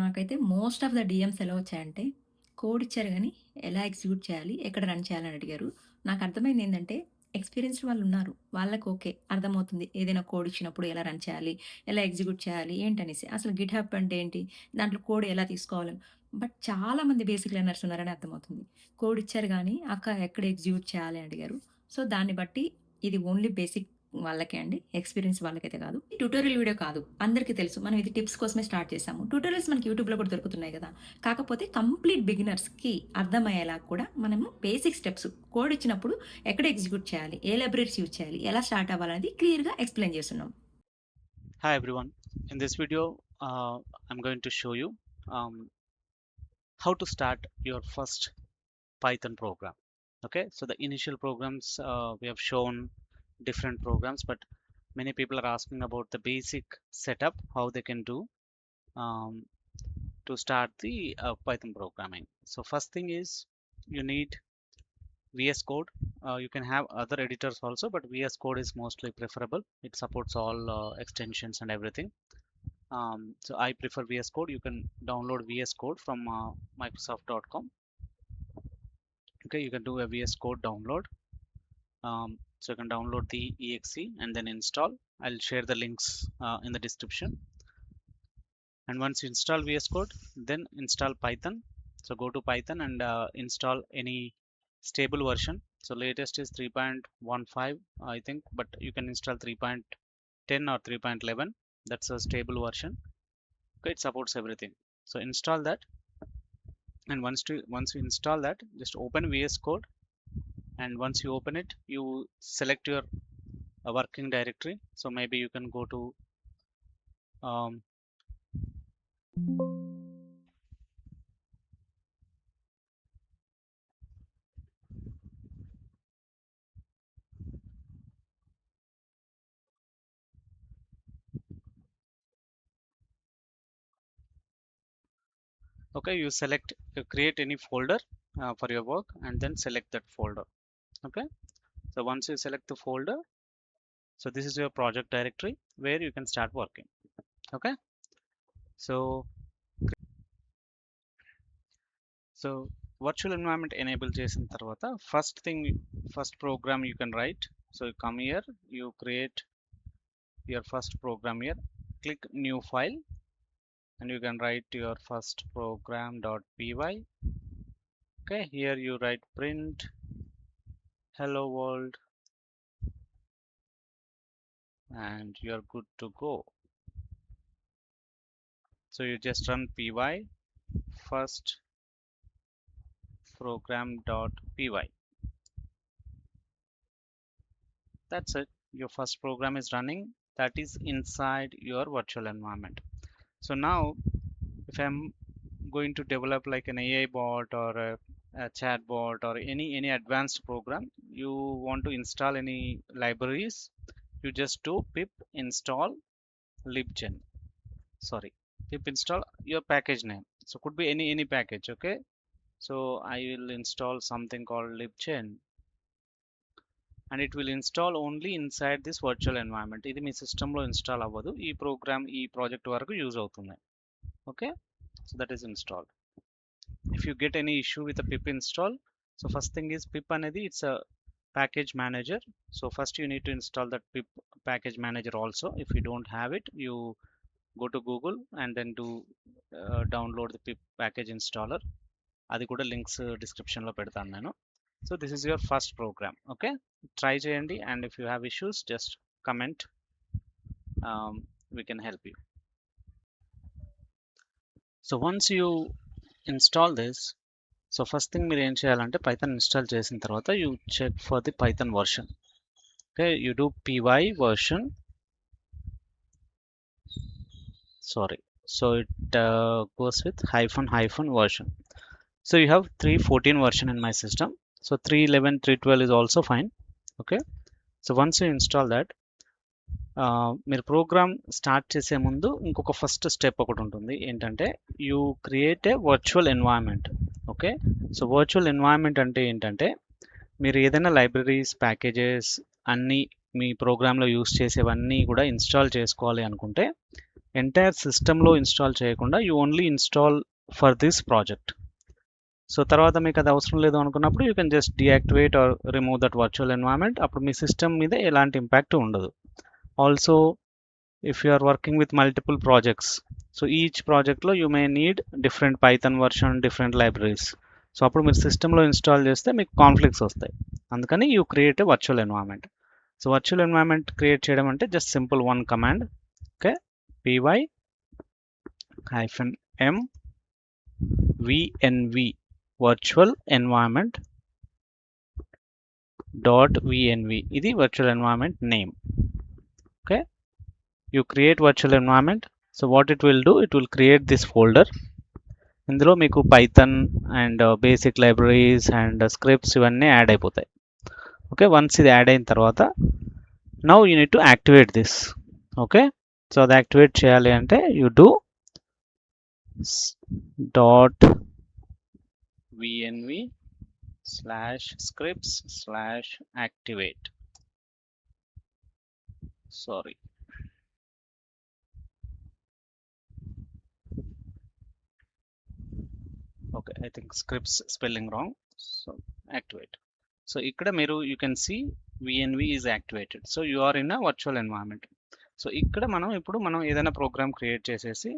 నాకైతే most of the DMs ఎలా వచ్చాయంటే, కోడ్ ఇచ్చారు గానీ, ఎలా ఎగ్జిక్యూట్ చేయాలి? ఎక్కడ రన్ చేయాలని అడిగారు. నాకు అర్థమైంది ఏందంటే, ఎక్స్‌పీరియన్స్‌డ్ వాళ్ళున్నారు. వాళ్ళకి ఓకే. అర్థమవుతుంది. ఏదైనా కోడ్ ఇచ్చినప్పుడు ఎలా రన్ చేయాలి? ఎలా ఎగ్జిక్యూట్ చేయాలి? ఏంటనేసి. అసలు గిట్‌హబ్ అంటే ఏంటి? దాంట్లో కోడ్ ఎలా తీసుకోవాలని. బట్ చాలా మంది బేసిక్ లెర్నర్స్ ఉన్నారని అర్థమవుతుంది. కోడ్ ఇచ్చారు గానీ, అక్క ఎక్కడ ఎగ్జిక్యూట్ చేయాలి అని అడిగారు. సో, దాన్ని బట్టి ఇది ఓన్లీ బేసిక్ వాళ్ళకే అండి. ఎక్స్‌పీరియన్స్ వాళ్ళకైతే కాదు. ఈ ట్యుటోరియల్ వీడియో కాదు. అందరికీ తెలుసు. మనం ఇది టిప్స్ కోసమే స్టార్ట్ చేసాము. ట్యుటోరియల్స్ మనకి యూట్యూబ్‌లో కూడా దొరుకుతున్నాయి గదా! కాకపోతే కంప్లీట్ బిగినర్స్‌కి అర్థమయ్యేలా కూడా మనము బేసిక్ స్టెప్స్ కోడ్ ఇచ్చినప్పుడు ఎక్కడ ఎగ్జిక్యూట్ చేయాలి? ఏ లైబ్రరీస్ యూజ్ చేయాలి? ఎలా స్టార్ట్ అవ్వాలనేది క్లియర్‌గా ఎక్స్‌ప్లెయిన్ చేస్తున్నాం. Hi everyone. In this video, I'm going to show you how to start your first Python program. Okay, so the initial programs we have shown different programs, but many people are asking about the basic setup, how they can do um, to start the Python programming. So first thing is you need VS Code. You can have other editors also, but VS Code is mostly preferable. It supports all extensions and everything. So I prefer VS Code. You can download VS Code from Microsoft.com. Okay, you can do a VS Code download. So you can download the exe and then install. I'll share the links in the description. And once you install VS Code, then install Python. So go to Python and install any stable version. So latest is 3.15, I think, but you can install 3.10 or 3.11. That's a stable version. Okay, it supports everything. So install that, and once you install that, just open VS Code, and once you open it, you select your working directory. So maybe you can go to um, okay, you create any folder for your work and then select that folder. Okay, so once you select the folder, so this is your project directory where you can start working. Okay, so so virtual environment enable చేసిన తర్వాత first program you can write. So you come here, you create your first program here, click new file, and you can write your first program.py. Okay, here you write print hello world, and you're good to go. So you just run py first program.py. That's it, your first program is running. That is inside your virtual environment. So now if I'm going to develop like an AI bot or a chat bot or any advanced program, you want to install any libraries, you just do pip install libgen. Sorry, pip install your package name. So could be any package. Okay, so I will install something called libgen, and it will install only inside this virtual environment. ఇది మీ సిస్టంలో install అవ్వదు. ఈ programme ఈ project వరకు use అవుతుంది. Okay, so that is installed. If you get any issue with the pip install, so first thing is pip అనేది it's a package manager. So first you need to install that pip package manager also. If you don't have it, you go to Google and then do download the pip package installer. అది కూడా links description లో పెడతాను నేను. So this is your first program. Okay, try చేయండి, and if you have issues just comment, we can help you. So once you install this, so first thing మీరు ఏం చేయాలంటే Python install చేసిన తర్వాత you check for the Python version. Okay, you do py version, sorry, so it goes with hyphen version. So you have 3.14 version in my system, so 3.11 3.12 is also fine. Okay, so once you install that, మీరు programme start చేసే ముందు ఇంకొక first step ఒకటి ఉంటుంది. ఏంటంటే you create a virtual environment. Okay, so virtual environment అంటే ఏంటంటే మీరు ఏదైనా లైబ్రరీస్ ప్యాకేజెస్ అన్నీ మీ ప్రోగ్రాంలో యూస్ చేసేవన్నీ కూడా ఇన్స్టాల్ చేసుకోవాలి అనుకుంటే ఎంటైర్ సిస్టంలో ఇన్స్టాల్ చేయకుండా you only install for this project. So తర్వాత మీకు అది అవసరం లేదు అనుకున్నప్పుడు you can just deactivate or remove that virtual environment. అప్పుడు మీ సిస్టమ్ మీద ఎలాంటి ఇంపాక్ట్ ఉండదు. Also if you are working with multiple projects, so each project lo you may need different python version, different libraries. So అప్పుడు మీరు సిస్టంలో install చేస్తే మీకు కాన్ఫ్లిక్ట్స్ వస్తాయి. అందుకని you create a virtual environment. So virtual environment create చేయడం అంటే just simple one command. Okay, py-m vnv virtual environment dot vnv, ఇది virtual environment name. Okay, you create virtual environment. So what it will do, it will create this folder. ఇందులో మీకు Python and basic libraries and scripts ఇవన్నీ add అయిపోతాయి. Okay, once ఇది add అయిన తర్వాత now you need to activate this. Okay, so అది activate చేయాలి అంటే you do .vnv/scripts/activate. Sorry, okay, I think scripts spelling wrong, so activate. So ikkada meeru you can see vnv is activated. So you are in a virtual environment. So ikkada మనం ఇప్పుడు ఏదైనా programme create చేసేసి